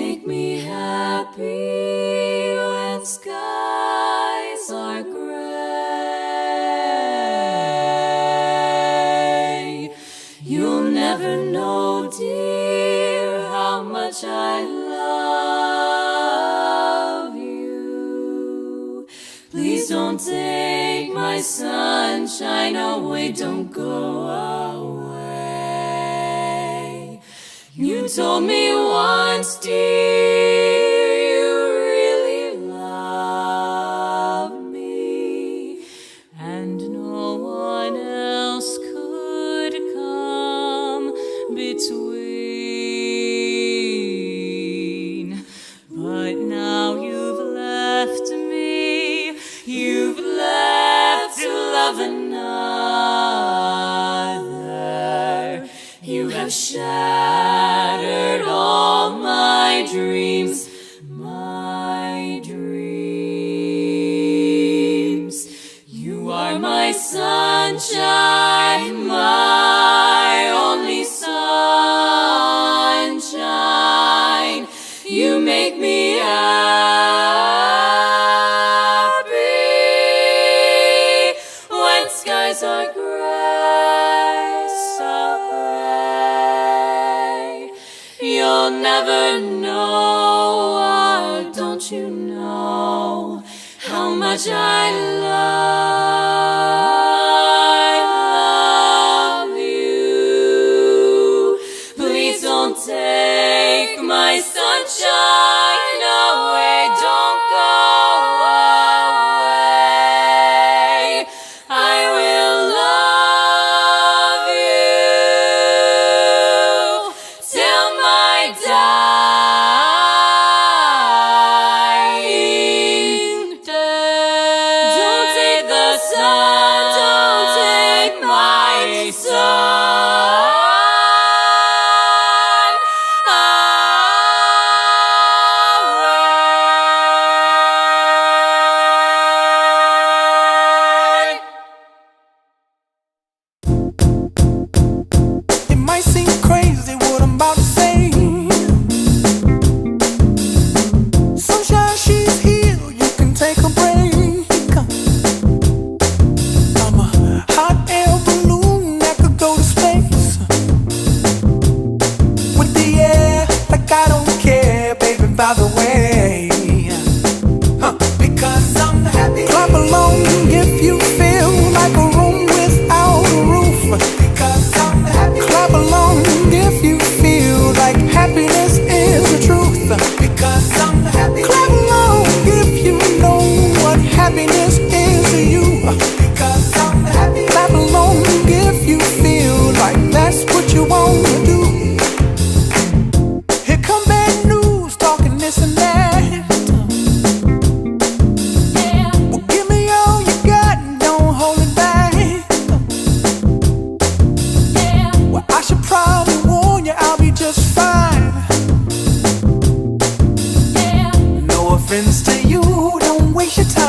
make me happy when skies are gray. You'll never know, dear, how much I love you. Please don't take my sunshine away, don't go away. You told me once, dear, you really loved me, and no one else could come between. But now you've left me, you've left to love another. You have shattered all my dreams, my dreams. You are my sunshine, my only sunshine. You make me happy when skies are gray, so gray. You'll never know, don't you know, how much I love you. Please don't take my sunshine away, don't go away. I will love you till my dying day. Don't take the sun, don't take my sun. It might seem crazy what I'm about to say. Sunshine, she's here, you can take a break. I'm a hot air balloon that could go to space with the air, like I don't care, baby, by the way. Because I'm happy. Clap along if you feel like a room without a roof. Because I'm happy. Clap along if you feel like happiness is the truth. Because I'm happy. Clap along if you know what happiness is to you. Because I'm happy. Clap along if you feel like that's what you want to do. Here come bad news, talking this and that. Well, give me all you got and don't hold it back. Well, I should probably warn you, I'll be just fine. No offense to you, don't waste your time.